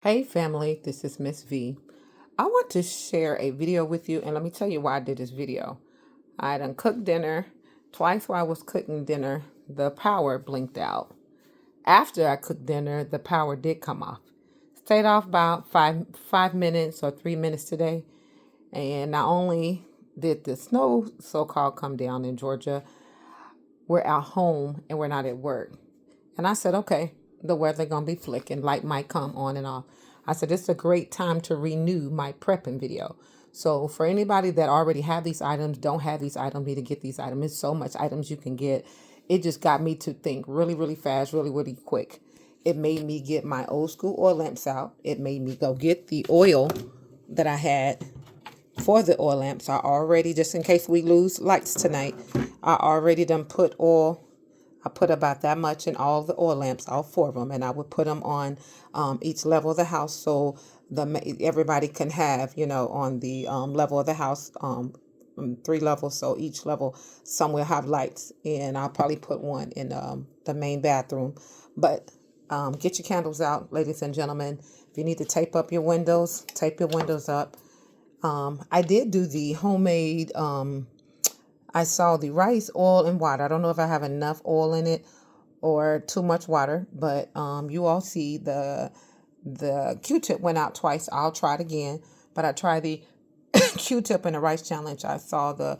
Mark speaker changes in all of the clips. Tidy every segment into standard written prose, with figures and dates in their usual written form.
Speaker 1: Hey family, this is Miss V. I want to share a video with you, and let me tell you why I did this video. I done cooked dinner. Twice while I was cooking dinner, the power blinked out. After I cooked dinner, the power did come off. Stayed off about five minutes or 3 minutes today. And not only did the snow so-called come down in Georgia, we're at home and we're not at work. And I said, okay, the weather gonna be flicking, light might come on and off. I said, it's a great time to renew my prepping video. So for anybody that already have these items, don't have these items, need to get these items. There's so much items you can get. It just got me to think really, really fast, really, really quick. It made me get my old school oil lamps out. It made me go get the oil that I had for the oil lamps. I already, just in case we lose lights tonight, I already done put oil. I put about that much in all the oil lamps, all four of them, and I would put them on each level of the house so everybody can have, on the level of the house, three levels. So each level, some will have lights, and I'll probably put one in the main bathroom. But get your candles out, ladies and gentlemen. If you need to tape up your windows, tape your windows up. I did do the homemade. I saw the rice, oil, and water. I don't know if I have enough oil in it or too much water, but you all see the Q-tip went out twice. I'll try it again, but I tried the Q-tip in the rice challenge. I saw the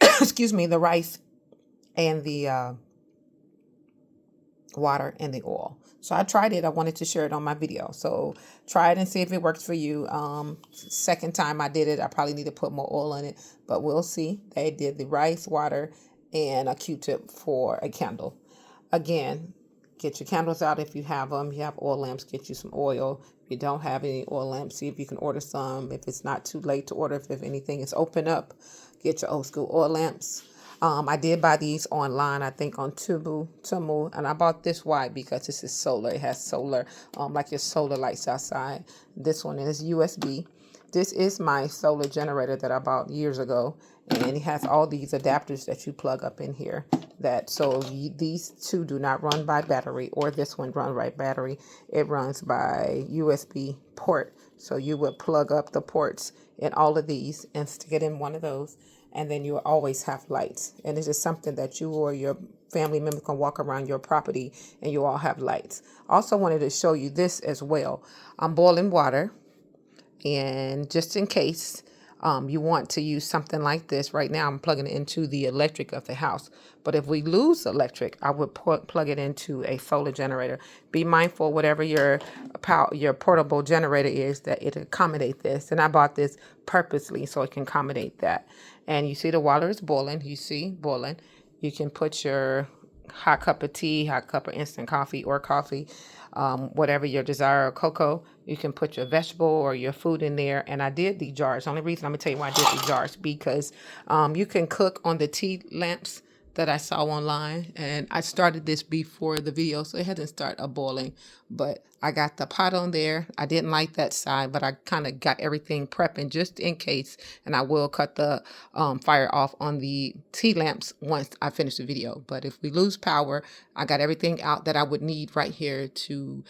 Speaker 1: excuse me, the rice and the water and the oil. So I tried it. I wanted to share it on my video. So try it and see if it works for you. Second time I did it, I probably need to put more oil in it, but we'll see. They did the rice, water, and a Q-tip for a candle. Again, get your candles out if you have them. You have oil lamps, get you some oil. If you don't have any oil lamps, see if you can order some. If it's not too late to order, if anything is open up, get your old school oil lamps. I did buy these online, I think on Tumu, and I bought this white because this is solar. It has solar, like your solar lights outside. This one is USB. This is my solar generator that I bought years ago, and it has all these adapters that you plug up in here. These two do not run by battery, or this one run by battery. It runs by USB port. So you would plug up the ports in all of these and stick it in one of those, and then you will always have lights. And it's just something that you or your family members can walk around your property and you all have lights. Also wanted to show you this as well. I'm boiling water, and just in case you want to use something like this, right now I'm plugging it into the electric of the house. But if we lose electric, I would plug it into a solar generator. Be mindful, whatever your portable generator is, that it accommodate this. And I bought this purposely so it can accommodate that. And you see the water is boiling. You see boiling. You can put your hot cup of tea, hot cup of instant coffee or coffee, whatever your desire, or cocoa. You can put your vegetable or your food in there. And I did the jars. The only reason I'm going to tell you why I did the jars, because you can cook on the tea lamps that I saw online, and I started this before the video, so it hadn't started a boiling, but I got the pot on there. I didn't like that side, but I kind of got everything prepping just in case, and I will cut the fire off on the tea lamps once I finish the video. But if we lose power, I got everything out that I would need right here to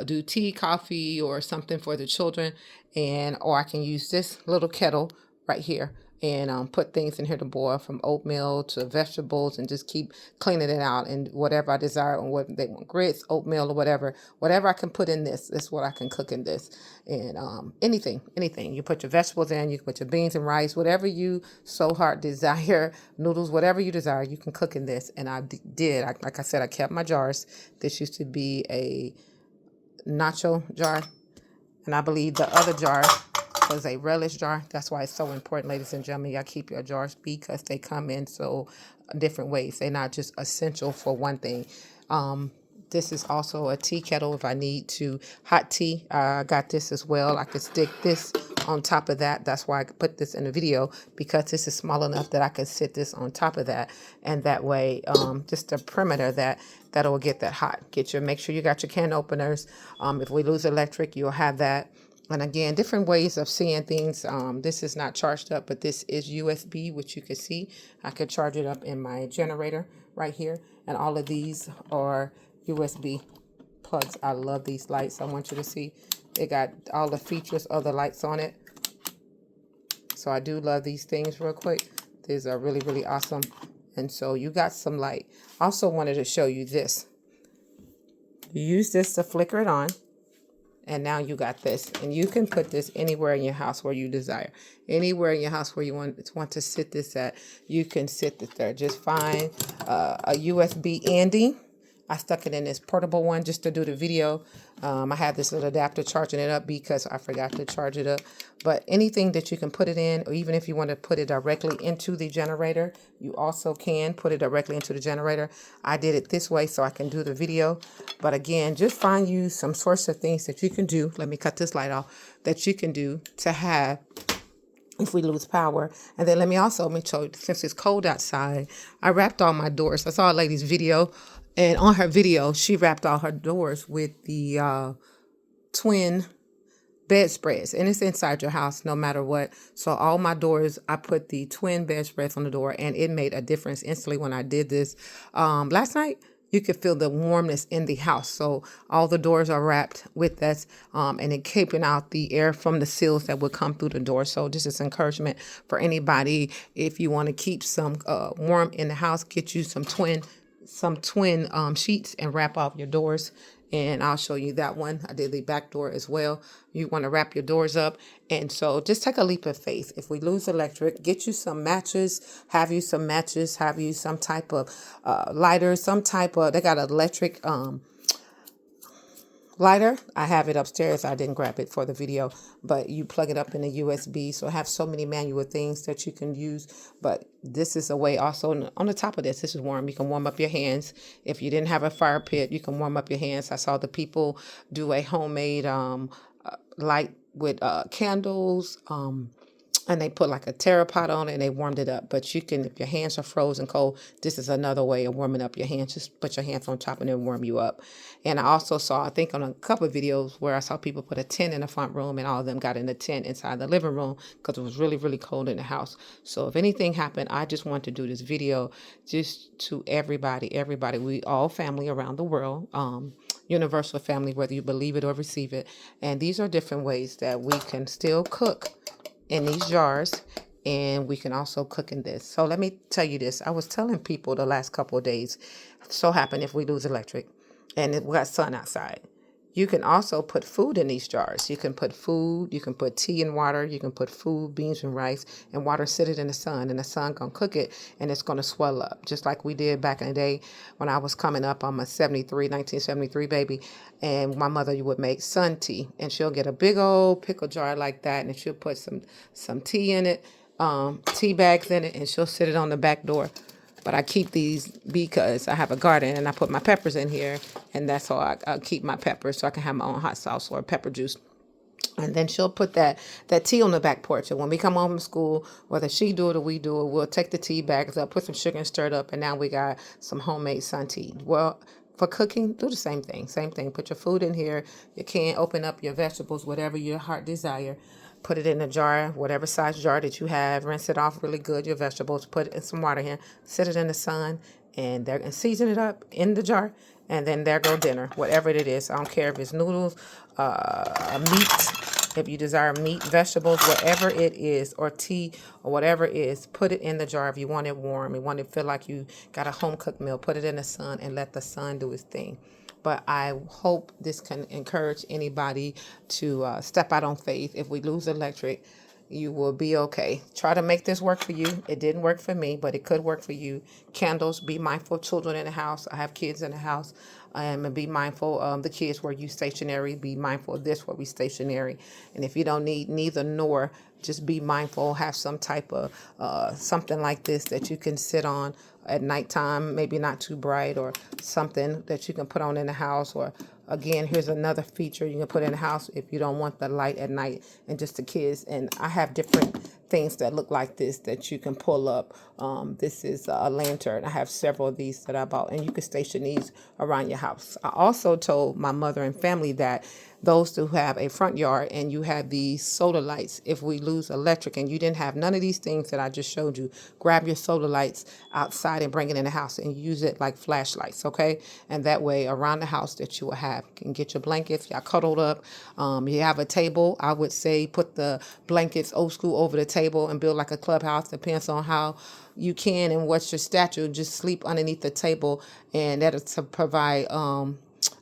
Speaker 1: do tea, coffee, or something for the children, or I can use this little kettle right here and put things in here to boil, from oatmeal to vegetables, and just keep cleaning it out, and whatever I desire, and what they want, grits, oatmeal, or whatever I can put in this is what I can cook in this. And anything you put your vegetables in, you can put your beans and rice, whatever you so hard desire, noodles, whatever you desire, you can cook in this. And like I said, I kept my jars. This used to be a nacho jar, and I believe the other jar was a relish jar. That's why it's so important, ladies and gentlemen, y'all keep your jars, because they come in so different ways. They're not just essential for one thing. This is also a tea kettle if I need to hot tea. I got this as well. I could stick this on top of that. That's why I could put this in the video, because this is small enough that I could sit this on top of that, and that way just the perimeter that'll get that hot. Make sure you got your can openers. If we lose electric, you'll have that. And again, different ways of seeing things. This is not charged up, but this is USB, which you can see. I could charge it up in my generator right here. And all of these are USB plugs. I love these lights. I want you to see it got all the features of the lights on it. So I do love these things real quick. These are really, really awesome. And so you got some light. Also wanted to show you this. You use this to flicker it on. And now you got this. And you can put this anywhere in your house where you desire. Anywhere in your house where you want to sit this at, you can sit it there. Just find a USB Andy. I stuck it in this portable one just to do the video. I had this little adapter charging it up because I forgot to charge it up. But anything that you can put it in, or even if you want to put it directly into the generator, you also can put it directly into the generator. I did it this way so I can do the video. But again, just find you some sorts of things that you can do. Let me cut this light off. That you can do to have if we lose power. And then let me show you, since it's cold outside, I wrapped all my doors. I saw a lady's video, and on her video, she wrapped all her doors with the twin bedspreads, and it's inside your house no matter what. So all my doors, I put the twin bedspreads on the door, and it made a difference instantly when I did this. Last night, you could feel the warmness in the house. So all the doors are wrapped with that, and it keeping out the air from the seals that would come through the door. So this is encouragement for anybody. If you want to keep some warm in the house, get you some twin sheets and wrap off your doors. And I'll show you that one. I did the back door as well. You want to wrap your doors up. And so just take a leap of faith. If we lose electric, get you some matches, have you some type of lighter, they got an electric lighter. I have it upstairs. I didn't grab it for the video, but you plug it up in a USB. So I have so many manual things that you can use, but this is a way also on the top of this is warm. You can warm up your hands. If you didn't have a fire pit, you can warm up your hands. I saw the people do a homemade light with candles, and they put like a terrapot on it and they warmed it up. But you can, if your hands are frozen cold, this is another way of warming up your hands. Just put your hands on top and it'll warm you up. And I also saw, I think on a couple of videos where I saw people put a tent in the front room, and all of them got in the tent inside the living room because it was really, really cold in the house. So if anything happened, I just want to do this video just to everybody. We all family around the world, universal family, whether you believe it or receive it. And these are different ways that we can still cook in these jars, and we can also cook in this. So let me tell you this. I was telling people the last couple of days, so happen if we lose electric and we got sun outside, you can also put food in these jars. You can put food, you can put tea and water, you can put food, beans and rice, and water, sit it in the sun, and the sun gonna cook it, and it's gonna swell up. Just like we did back in the day when I was coming up. I'm a 1973 baby, and my mother would make sun tea, and she'll get a big old pickle jar like that, and she'll put some tea in it, tea bags in it, and she'll sit it on the back door. But I keep these because I have a garden, and I put my peppers in here, and that's how I keep my peppers, so I can have my own hot sauce or pepper juice. And then she'll put that tea on the back porch. And when we come home from school, whether she do it or we do it, we'll take the tea bags up, put some sugar and stir it up, and now we got some homemade sun tea. Well, for cooking, do the same thing. Put your food in here. You can open up your vegetables, whatever your heart desire. Put it in a jar, whatever size jar that you have. Rinse it off really good, your vegetables. Put it in some water here. Sit it in the sun, and season it up in the jar. And then there go dinner, whatever it is. I don't care if it's noodles, meat, if you desire meat, vegetables, whatever it is, or tea, or whatever it is, put it in the jar. If you want it warm, you want it to feel like you got a home-cooked meal, put it in the sun and let the sun do its thing. But I hope this can encourage anybody to step out on faith. If we lose electric, you will be okay. Try to make this work for you. It didn't work for me, but it could work for you. Candles, be mindful of children in the house. I have kids in the house. And be mindful of the kids where you stationary. Be mindful of this where we stationary. And if you don't need neither nor, just be mindful. Have some type of something like this that you can sit on at nighttime, maybe not too bright, or something that you can put on in the house. Or again, here's another feature you can put in the house if you don't want the light at night and just the kids. And I have different things that look like this that you can pull up. This is a lantern. I have several of these that I bought, and you can station these around your house. I also told my mother and family that those who have a front yard and you have these solar lights, if we lose electric and you didn't have none of these things that I just showed you, grab your solar lights outside and bring it in the house and use it like flashlights, okay? And that way around the house that you will have, you can get your blankets, y'all cuddled up. You have a table, I would say put the blankets old school over the table and build like a clubhouse, depends on how you can and what's your stature. Just sleep underneath the table, and that'll to provide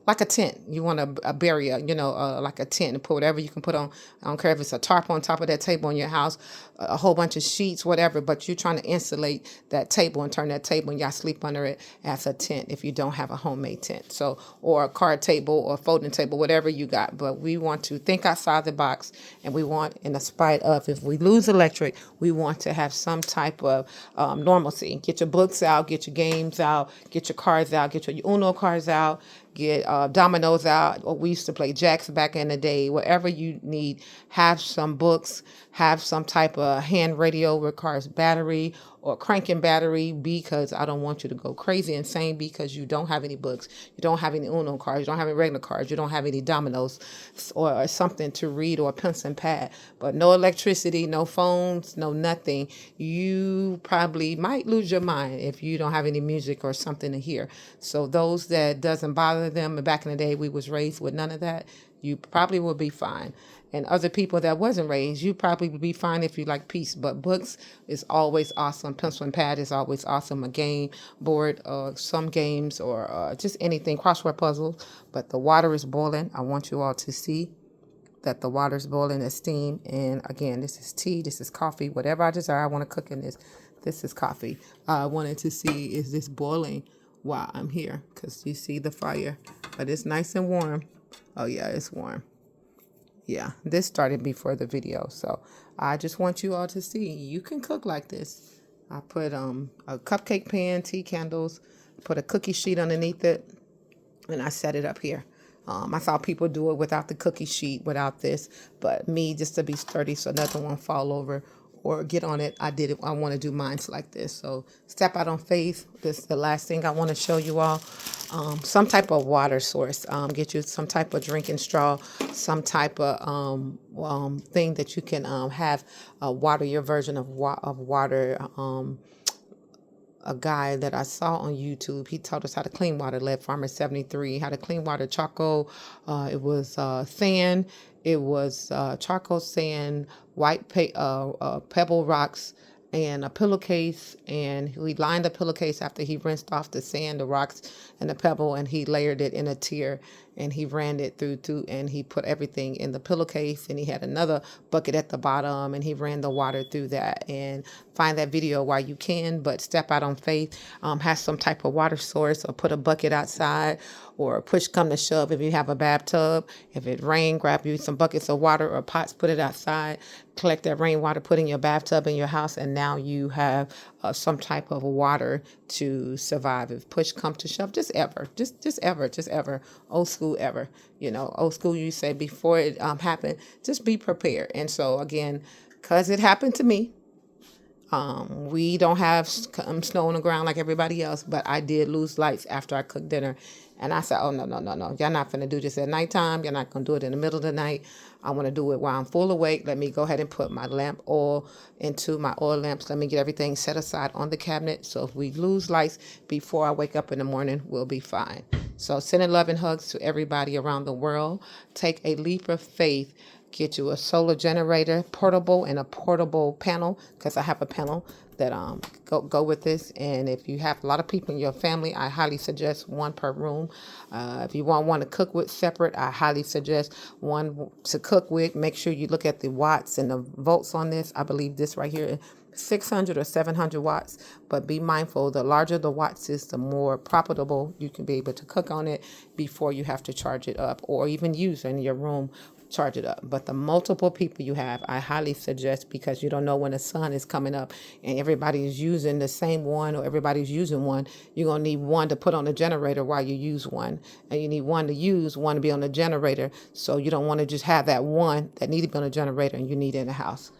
Speaker 1: like a tent. You want a barrier, like a tent, and put whatever you can put on. I don't care if it's a tarp on top of that table in your house, a whole bunch of sheets, whatever, but you're trying to insulate that table and turn that table and y'all sleep under it as a tent if you don't have a homemade tent. So, or a card table or a folding table, whatever you got. But we want to think outside the box, and we want, in spite of, if we lose electric, we want to have some type of normalcy. Get your books out, get your games out, get your cards out, get your Uno cards out, get dominoes out, or we used to play jacks back in the day. Whatever you need, have some books, have some type of hand radio, requires battery or cranking battery, because I don't want you to go crazy insane because you don't have any books, you don't have any Uno cards, you don't have any regular cards, you don't have any dominoes or something to read, or a pencil and pad. But no electricity, no phones, no nothing. You probably might lose your mind if you don't have any music or something to hear. So those that doesn't bother them, and back in the day we was raised with none of that, you probably will be fine. And other people that wasn't raised, you probably would be fine if you like peace. But books is always awesome. Pencil and pad is always awesome. A game board, some games, or just anything, crossword puzzles. But the water is boiling. I want you all to see that the water is boiling as steam. And again, this is tea, this is coffee, whatever I desire. I want to cook in this. This is coffee. I wanted to see, is this boiling while I'm here? Because you see the fire, but it's nice and warm. Oh yeah, it's warm. Yeah, this started before the video, so I just want you all to see you can cook like this. I put a cupcake pan, tea candles, put a cookie sheet underneath it, and I set it up here. I saw people do it without the cookie sheet, without this, but me, just to be sturdy so nothing won't fall over or get on it, I did it. I want to do mine like this. So step out on faith. This is the last thing I want to show you all. Some type of water source. Get you some type of drinking straw, some type of thing that you can have water your version of water. A guy that I saw on YouTube, he taught us how to clean water, Lead Farmer 73, how to clean water, charcoal. It was sand. It was charcoal, sand, white pebble rocks, and a pillowcase. And he lined the pillowcase after he rinsed off the sand, the rocks, and the pebble, and he layered it in a tier, and he ran it through, and he put everything in the pillowcase, and he had another bucket at the bottom, and he ran the water through that. And find that video while you can, but step out on faith. Have some type of water source, or put a bucket outside, or push come to shove. If you have a bathtub, if it rain, grab you some buckets of water or pots, put it outside, collect that rainwater, put in your bathtub in your house, and now you have some type of water to survive. If push come to shove, just ever, old school ever. Old school, you say before it happened, just be prepared. And so again, because it happened to me, we don't have snow on the ground like everybody else, but I did lose lights after I cooked dinner. And I said, oh, no. Y'all not going to do this at nighttime. You're not going to do it in the middle of the night. I want to do it while I'm full awake. Let me go ahead and put my lamp oil into my oil lamps. Let me get everything set aside on the cabinet. So if we lose lights before I wake up in the morning, we'll be fine. So sending love and hugs to everybody around the world. Take a leap of faith. Get you a solar generator, portable, and a portable panel, because I have a panel that go with this. And if you have a lot of people in your family, I highly suggest one per room. If you want one to cook with separate, I highly suggest one to cook with. Make sure you look at the watts and the volts on this. I believe this right here, 600 or 700 watts, but be mindful, the larger the watts is, the more profitable you can be able to cook on it before you have to charge it up, or even use in your room, charge it up. But the multiple people you have, I highly suggest, because you don't know when the sun is coming up and everybody is using the same one, or everybody's using one. You're going to need one to put on the generator while you use one, and you need one to use, one to be on the generator. So you don't want to just have that one that need to be on the generator and you need it in the house.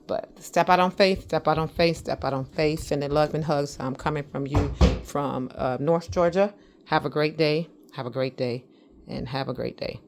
Speaker 1: But step out on faith, step out on faith, step out on faith. Sending love and hugs. I'm coming from you from North Georgia. Have a great day. Have a great day. And have a great day.